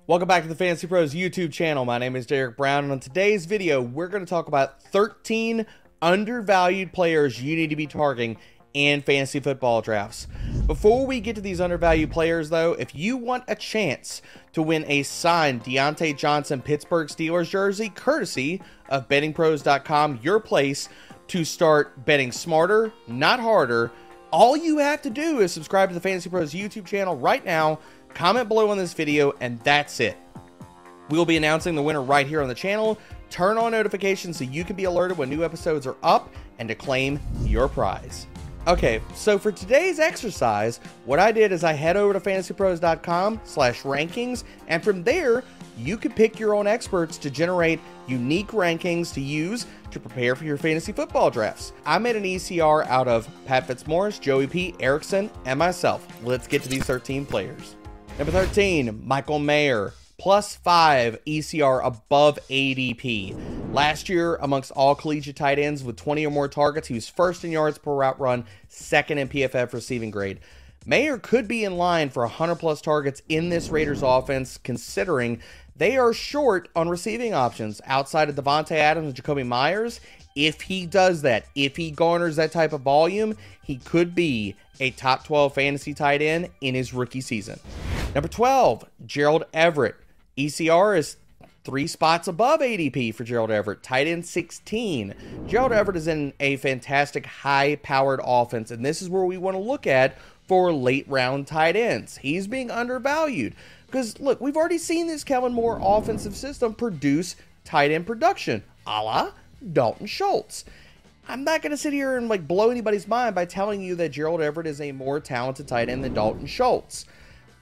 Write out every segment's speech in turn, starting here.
Welcome back to the Fantasy Pros YouTube channel. My name is Derek Brown, and on today's video, we're going to talk about 13 undervalued players you need to be targeting in fantasy football drafts. Before we get to these undervalued players, though, if you want a chance to win a signed Deontay Johnson Pittsburgh Steelers jersey, courtesy of bettingpros.com, your place to start betting smarter, not harder, all you have to do is subscribe to the Fantasy Pros YouTube channel right now. Comment below on this video, and that's it. We will be announcing the winner right here on the channel. Turn on notifications so you can be alerted when new episodes are up and to claim your prize. Okay, so for today's exercise, what I did is I head over to fantasypros.com/rankings, and from there, you can pick your own experts to generate unique rankings to use to prepare for your fantasy football drafts. I made an ECR out of Pat Fitzmaurice, Joey P, Erickson, and myself. Let's get to these 13 players. Number 13, Michael Mayer, +5 ECR above ADP. Last year, amongst all collegiate tight ends with 20 or more targets, he was first in yards per route run, second in PFF receiving grade. Mayer could be in line for 100+ targets in this Raiders offense, considering they are short on receiving options outside of Devontae Adams and Jacoby Myers. If he does that, if he garners that type of volume, he could be a top 12 fantasy tight end in his rookie season. Number 12, Gerald Everett. ECR is 3 spots above ADP for Gerald Everett, tight end 16. Gerald Everett is in a fantastic high-powered offense, and this is where we want to look at for late-round tight ends. He's being undervalued because, look, we've already seen this Kellen Moore offensive system produce tight end production, a la Dalton Schultz. I'm not going to sit here and blow anybody's mind by telling you that Gerald Everett is a more talented tight end than Dalton Schultz.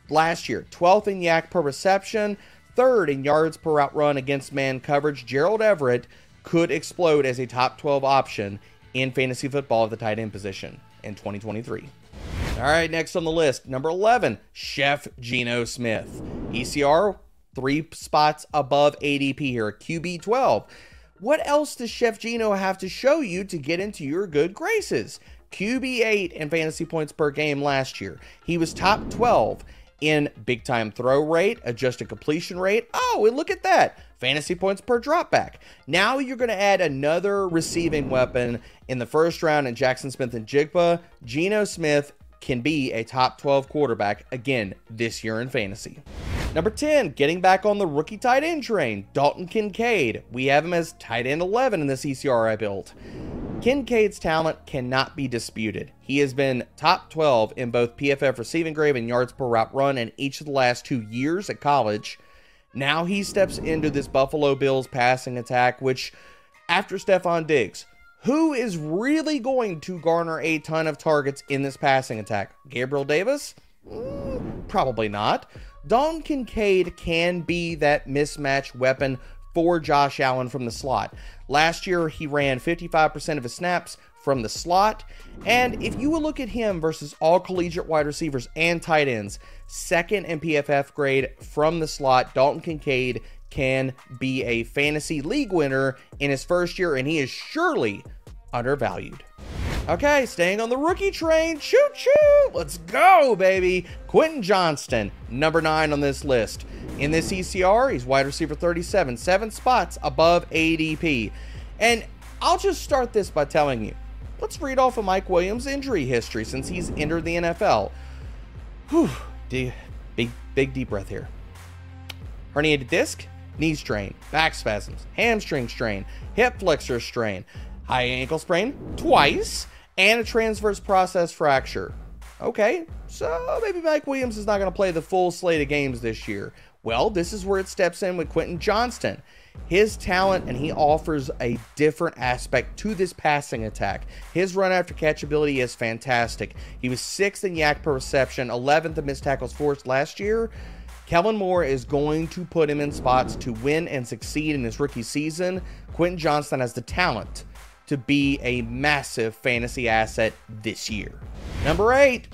Last year, 12th in yak per reception, 3rd in yards per route run against man coverage. Gerald Everett could explode as a top 12 option in fantasy football at the tight end position in 2023. All right, next on the list, number 11, Chef Gino Smith. ECR, 3 spots above ADP here, QB 12. What else does Chef Gino have to show you to get into your good graces? QB 8 in fantasy points per game last year. He was top 12 in big time throw rate, adjusted completion rate. Oh, and look at that. Fantasy points per dropback. Now you're going to add another receiving weapon in the first round in Jackson Smith and Jigba. Gino Smith can be a top 12 quarterback again this year in fantasy. Number 10, getting back on the rookie tight end train, Dalton Kincaid. We have him as tight end 11 in this ECR I built. Kincaid's talent cannot be disputed. He has been top 12 in both PFF receiving grade and yards per route run in each of the last 2 years at college. Now he steps into this Buffalo Bills passing attack, which, after Stephon Diggs, who is really going to garner a ton of targets in this passing attack? Gabriel Davis? Probably not. Dalton Kincaid can be that mismatch weapon for Josh Allen from the slot. Last year, he ran 55% of his snaps from the slot. And if you will look at him versus all collegiate wide receivers and tight ends, second in PFF grade from the slot, Dalton Kincaid can be a fantasy league winner in his first year, and he is surely undervalued. Okay, staying on the rookie train, choo-choo, let's go, baby. Quinton Johnson, number 9 on this list. In this ECR, he's wide receiver 37, 7 spots above ADP. And I'll just start this by telling you, let's read off of Mike Williams' injury history since he's entered the NFL. Whew, big deep breath here. Herniated disc, knee strain, back spasms, hamstring strain, hip flexor strain, high ankle sprain twice, and a transverse process fracture. Okay, so maybe Mike Williams is not going to play the full slate of games this year. Well, this is where it steps in with Quinton Johnson. His talent, and he offers a different aspect to this passing attack. His run after catch ability is fantastic. He was 6th in yak per reception, 11th in missed tackles forced last year. Kellen Moore is going to put him in spots to win and succeed in his rookie season. Quinton Johnson has the talent to be a massive fantasy asset this year. Number 8,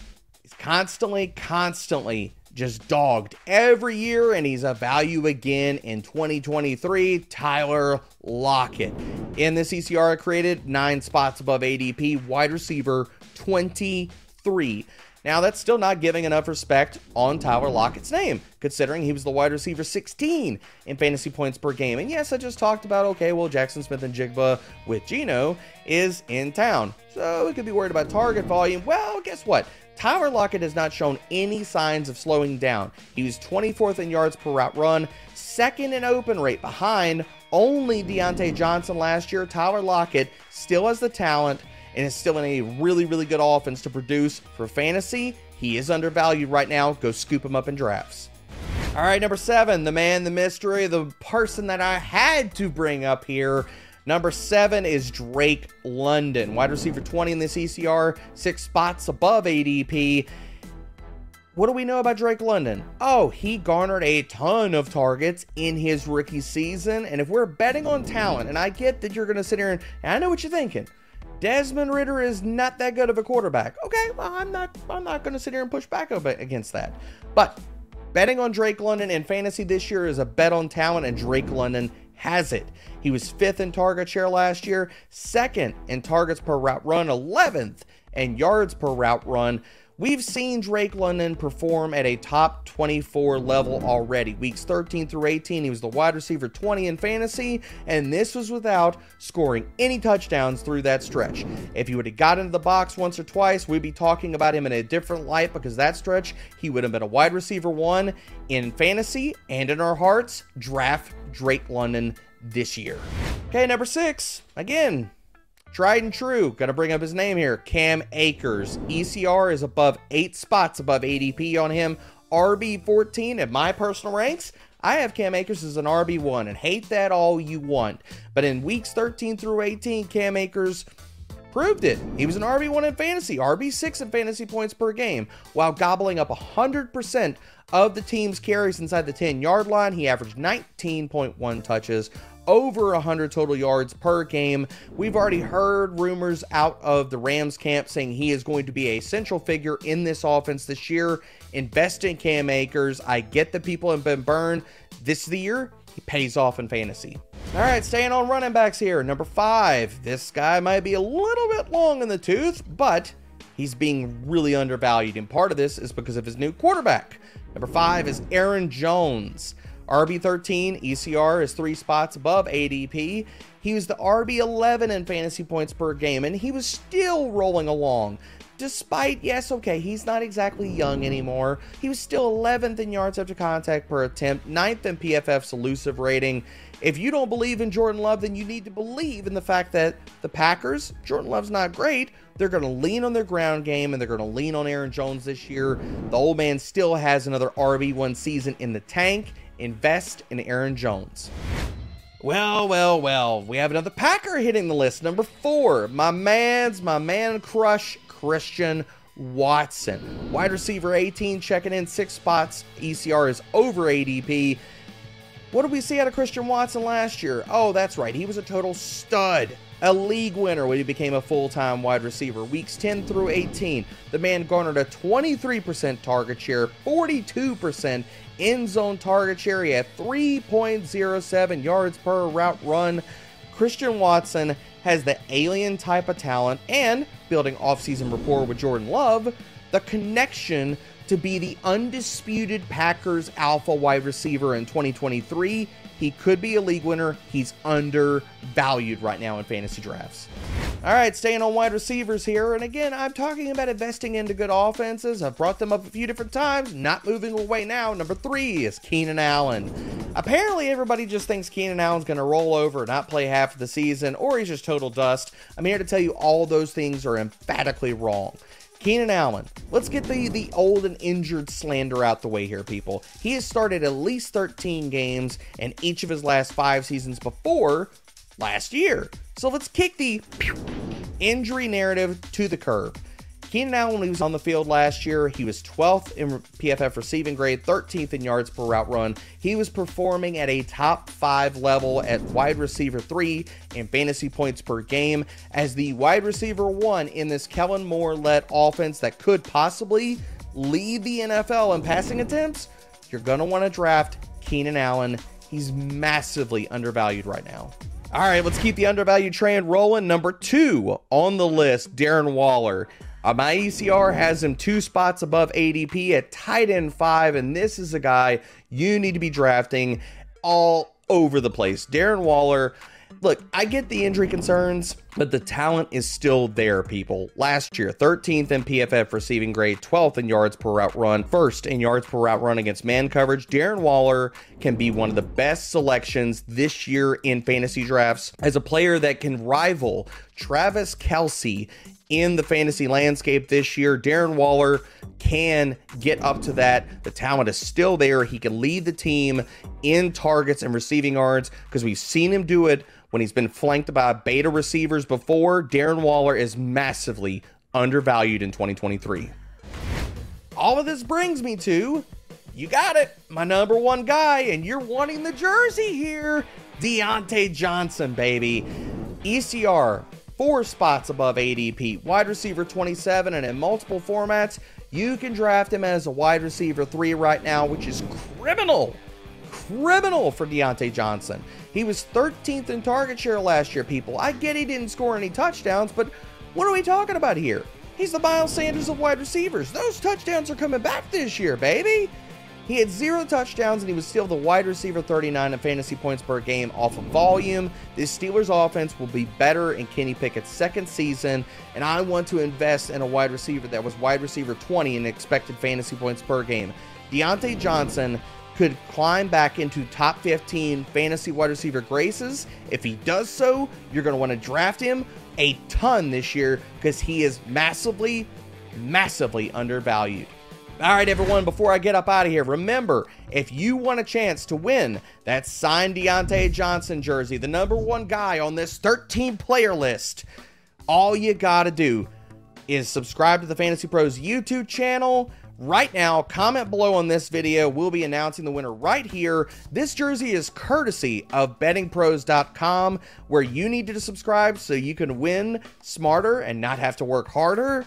he's constantly just dogged every year, and he's a value again in 2023, Tyler Lockett. In this ECR, I created 9 spots above ADP, wide receiver 23. Now, that's still not giving enough respect on Tyler Lockett's name, considering he was the wide receiver 16 in fantasy points per game. And yes, I just talked about, okay, well, Jackson Smith and Jigba with Gino is in town, so we could be worried about target volume. Well, guess what? Tyler Lockett has not shown any signs of slowing down. He was 24th in yards per route run, second in open rate, behind only Deontay Johnson last year. Tyler Lockett still has the talent and is still in a really, really good offense to produce for fantasy. He is undervalued right now. Go scoop him up in drafts. All right, number 7, the man, the mystery, the person that I had to bring up here. Number 7 is Drake London, wide receiver 20 in this ECR, 6 spots above ADP. What do we know about Drake London? Oh, he garnered a ton of targets in his rookie season. And if we're betting on talent, and I get that you're going to sit here and I know what you're thinking, Desmond Ridder is not that good of a quarterback. Okay, well, I'm not going to sit here and push back against that. But betting on Drake London in fantasy this year is a bet on talent, and Drake London has it. He was 5th in target share last year, 2nd in targets per route run, 11th in yards per route run. We've seen Drake London perform at a top 24 level already. Weeks 13 through 18, he was the wide receiver 20 in fantasy, and this was without scoring any touchdowns through that stretch. If he would have got into the box once or twice, we'd be talking about him in a different light, because that stretch, he would have been a wide receiver 1 in fantasy, and in our hearts, draft Drake London this year. Okay, number 6, again, tried and true, gotta bring up his name here, Cam Akers. ECR is above 8 spots above ADP on him. RB14 at my personal ranks. I have Cam Akers as an RB1, and hate that all you want. But in weeks 13 through 18, Cam Akers proved it. He was an RB1 in fantasy, RB6 in fantasy points per game, while gobbling up 100% of the team's carries inside the 10-yard line. He averaged 19.1 touches, over 100 total yards per game. We've already heard rumors out of the Rams camp saying he is going to be a central figure in this offense this year. Invest in Cam Akers. I get that people have been burned. This is the year he pays off in fantasy. All right, staying on running backs here. Number 5. This guy might be a little bit long in the tooth, but he's being really undervalued. And part of this is because of his new quarterback. Number 5 is Aaron Jones. RB13, ECR is 3 spots above ADP. He was the RB11 in fantasy points per game, and he was still rolling along. Despite, yes, okay, he's not exactly young anymore. He was still 11th in yards after contact per attempt, 9th in PFF's elusive rating. If you don't believe in Jordan Love, then you need to believe in the fact that the Packers, Jordan Love's not great. They're going to lean on their ground game, and they're going to lean on Aaron Jones this year. The old man still has another RB1 season in the tank. Invest in Aaron Jones. Well, we have another Packer hitting the list. Number 4, my man crush, Christian Watson. Wide receiver 18, checking in 6 spots. ECR is over ADP. What did we see out of Christian Watson last year? Oh, that's right. He was a total stud. A league winner when he became a full-time wide receiver. Weeks 10 through 18, the man garnered a 23% target share, 42% end zone target share. He had 3.07 yards per route run. Christian Watson has the alien type of talent, and building offseason rapport with Jordan Love, the connection to be the undisputed Packers alpha wide receiver in 2023. He could be a league winner. He's undervalued right now in fantasy drafts. All right, staying on wide receivers here. And again, I'm talking about investing into good offenses. I've brought them up a few different times, not moving away now. Number 3 is Keenan Allen. Apparently, everybody just thinks Keenan Allen's going to roll over and not play half of the season, or he's just total dust. I'm here to tell you all those things are emphatically wrong. Keenan Allen, let's get the old and injured slander out the way here, people. He has started at least 13 games in each of his last 5 seasons before last year. So let's kick the injury narrative to the curb. Keenan Allen, when he was on the field last year, he was 12th in PFF receiving grade, 13th in yards per route run. He was performing at a top 5 level at wide receiver 3 in fantasy points per game as the wide receiver 1 in this Kellen Moore-led offense that could possibly lead the NFL in passing attempts. You're going to want to draft Keenan Allen. He's massively undervalued right now. All right, let's keep the undervalued train rolling. Number 2 on the list, Darren Waller. My ECR has him 2 spots above ADP at tight end 5, and this is a guy you need to be drafting all over the place. Darren Waller. Look, I get the injury concerns, but the talent is still there, people. Last year, 13th in PFF receiving grade, 12th in yards per route run, 1st in yards per route run against man coverage. Darren Waller can be one of the best selections this year in fantasy drafts as a player that can rival Travis Kelce in the fantasy landscape this year. Darren Waller can get up to that. The talent is still there. He can lead the team in targets and receiving yards because we've seen him do it when he's been flanked by beta receivers before. Darren Waller is massively undervalued in 2023. All of this brings me to, you got it, my number one guy, and you're wanting the jersey here, Deontay Johnson, baby. ECR, 4 spots above ADP, wide receiver 27, and in multiple formats, you can draft him as a wide receiver 3 right now, which is criminal for Deontay Johnson. He was 13th in target share last year, people. I get he didn't score any touchdowns, but what are we talking about here? He's the Miles Sanders of wide receivers. Those touchdowns are coming back this year, baby. He had 0 touchdowns, and he was still the wide receiver 39 in fantasy points per game off of volume. This Steelers offense will be better in Kenny Pickett's second season, and I want to invest in a wide receiver that was wide receiver 20 in expected fantasy points per game. Deontay Johnson could climb back into top 15 fantasy wide receiver graces. If he does so, you're going to want to draft him a ton this year because he is massively undervalued. All right, everyone, before I get up out of here, remember, if you want a chance to win that signed Deontay Johnson jersey, the number one guy on this 13-player list, all you got to do is subscribe to the Fantasy Pros YouTube channel. Right now, comment below on this video. We'll be announcing the winner right here. This jersey is courtesy of bettingpros.com, where you need to subscribe so you can win smarter and not have to work harder.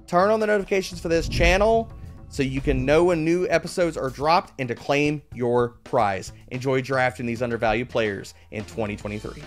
Turn on the notifications for this channel so you can know when new episodes are dropped and to claim your prize. Enjoy drafting these undervalued players in 2023.